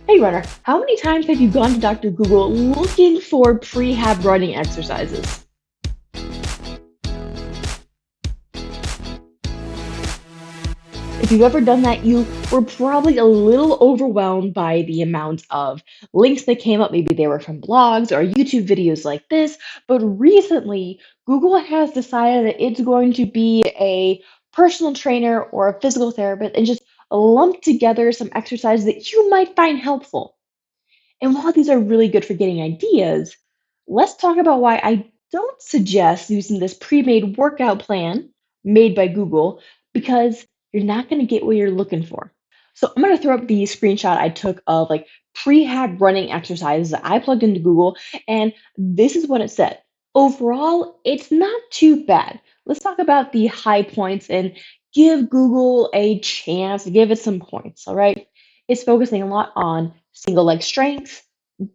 Hey runner, how many times have you gone to Dr. Google looking for prehab running exercises? If you've ever done that, you were probably a little overwhelmed by the amount of links that came up. Maybe they were from blogs or YouTube videos like this. But recently, Google has decided that it's going to be a personal trainer or a physical therapist and just lump together some exercises that you might find helpful. And while these are really good for getting ideas, let's talk about why I don't suggest using this pre made workout plan made by Google because you're not going to get what you're looking for. So I'm going to throw up the screenshot I took of like prehab running exercises that I plugged into Google, and this is what it said. Overall, it's not too bad. Let's talk about the high points and give Google a chance to give it some points, all right? It's focusing a lot on single leg strength,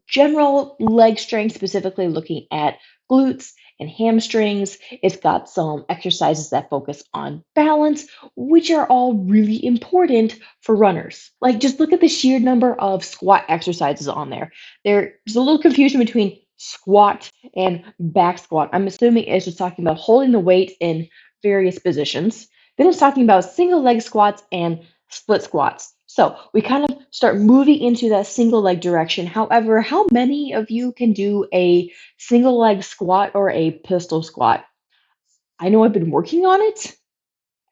general leg strength, specifically looking at glutes and hamstrings. It's got some exercises that focus on balance, which are all really important for runners. Like, just look at the sheer number of squat exercises on there. There's a little confusion between squat and back squat. I'm assuming it's just talking about holding the weight in various positions. Then it's talking about single leg squats and split squats. So we kind of start moving into that single leg direction. However, how many of you can do a single leg squat or a pistol squat? I know I've been working on it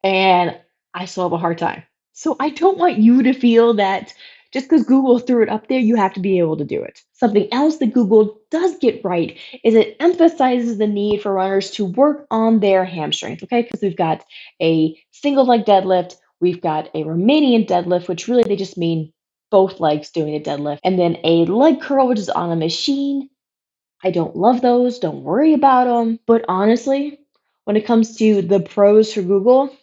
and I still have a hard time. So I don't want you to feel that just because Google threw it up there, you have to be able to do it. Something else that Google does get right is it emphasizes the need for runners to work on their hamstrings, okay? Because we've got a single leg deadlift, we've got a Romanian deadlift, which really they just mean both legs doing a deadlift, and then a leg curl, which is on a machine. I don't love those, don't worry about them. But honestly, when it comes to the pros for Google,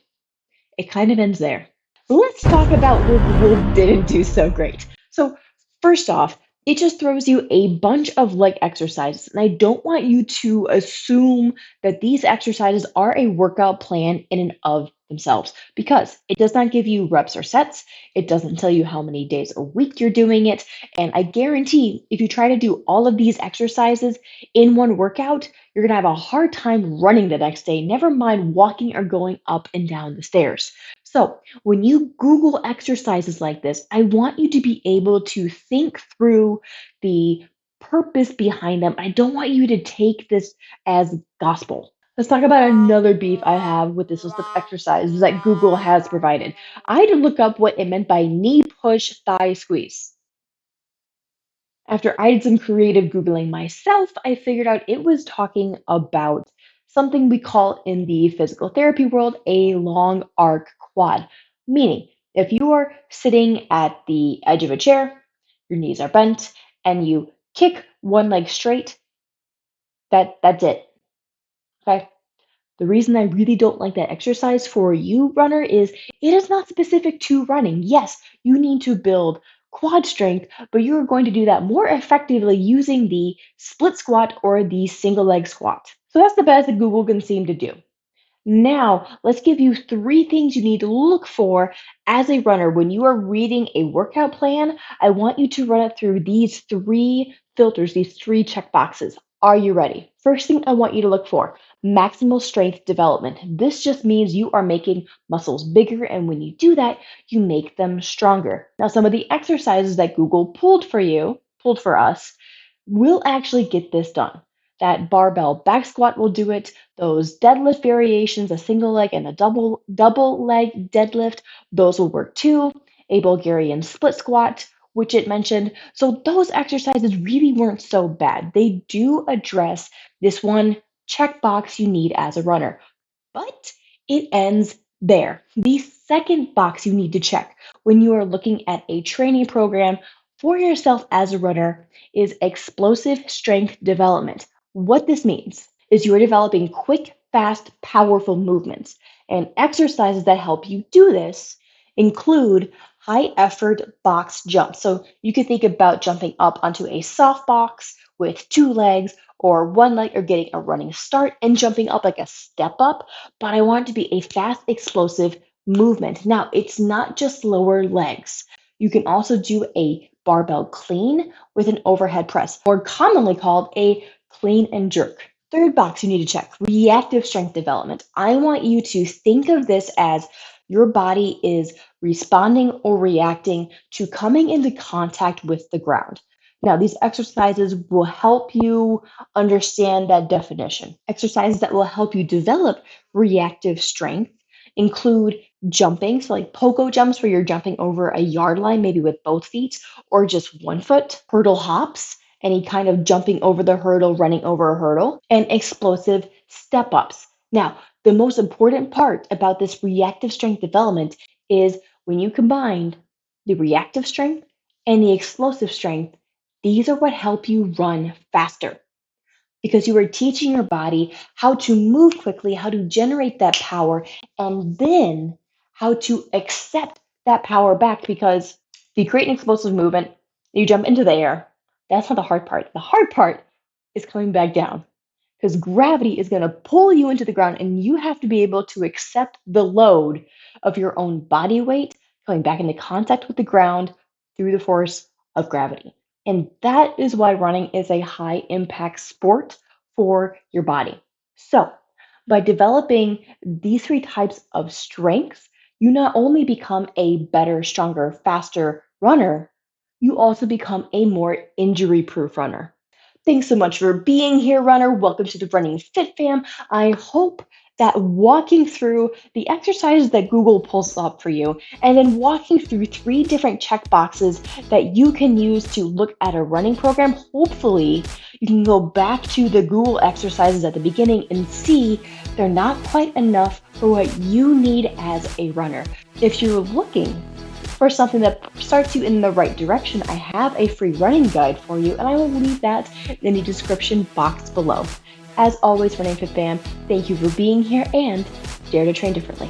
it kind of ends there. Let's talk about where Google didn't do so great. So, first off, it just throws you a bunch of leg exercises. And I don't want you to assume that these exercises are a workout plan in and of themselves because it does not give you reps or sets. It doesn't tell you how many days a week you're doing it. And I guarantee if you try to do all of these exercises in one workout, you're going to have a hard time running the next day, never mind walking or going up and down the stairs. So, when you Google exercises like this, I want you to be able to think through the purpose behind them. I don't want you to take this as gospel. Let's talk about another beef I have with this list of exercises that Google has provided. I had to look up what it meant by knee push thigh squeeze. After I did some creative Googling myself, I figured out it was talking about something we call in the physical therapy world a long arc quad. Meaning, if you are sitting at the edge of a chair, your knees are bent, and you kick one leg straight, that's it. Okay. The reason I really don't like that exercise for you, runner, is it is not specific to running. Yes, you need to build quad strength, but you are going to do that more effectively using the split squat or the single leg squat. So that's the best that Google can seem to do. Now, let's give you three things you need to look for as a runner. When you are reading a workout plan, I want you to run it through these three filters, these three check boxes. Are you ready? First thing I want you to look for maximal strength development. This just means you are making muscles bigger, and when you do that, you make them stronger. Now, some of the exercises that Google pulled for us, will actually get this done. That barbell back squat will do it. Those deadlift variations, a single leg and a double leg deadlift, those will work too. A Bulgarian split squat, which it mentioned. So those exercises really weren't so bad. They do address this one checkbox you need as a runner, but it ends there. The second box you need to check when you are looking at a training program for yourself as a runner is explosive strength development. What this means is you are developing quick, fast, powerful movements. And exercises that help you do this include high effort box jumps. So you can think about jumping up onto a soft box with two legs or one leg, or getting a running start and jumping up like a step up. But I want it to be a fast, explosive movement. Now, it's not just lower legs. You can also do a barbell clean with an overhead press, more commonly called a clean and jerk. Third box you need to check, reactive strength development. I want you to think of this as your body is responding or reacting to coming into contact with the ground. Now, these exercises will help you understand that definition. Exercises that will help you develop reactive strength include jumping, so like pogo jumps where you're jumping over a yard line, maybe with both feet or just one foot, hurdle hops, any kind of jumping over the hurdle, running over a hurdle, and explosive step ups. Now, the most important part about this reactive strength development is when you combine the reactive strength and the explosive strength, these are what help you run faster because you are teaching your body how to move quickly, how to generate that power, and then how to accept that power back. Because if you create an explosive movement, you jump into the air, that's not the hard part. The hard part is coming back down because gravity is going to pull you into the ground and you have to be able to accept the load of your own body weight coming back into contact with the ground through the force of gravity. And that is why running is a high impact sport for your body. So, by developing these three types of strengths, you not only become a better, stronger, faster runner, you also become a more injury proof runner. Thanks so much for being here, runner. Welcome to the Running Fit Fam. I hope that walking through the exercises that Google pulls up for you, and then walking through 3 different check boxes that you can use to look at a running program, hopefully you can go back to the Google exercises at the beginning and see they're not quite enough for what you need as a runner. If you're looking for something that starts you in the right direction, I have a free running guide for you, and I will leave that in the description box below. As always, Running Fit Fam, thank you for being here and dare to train differently.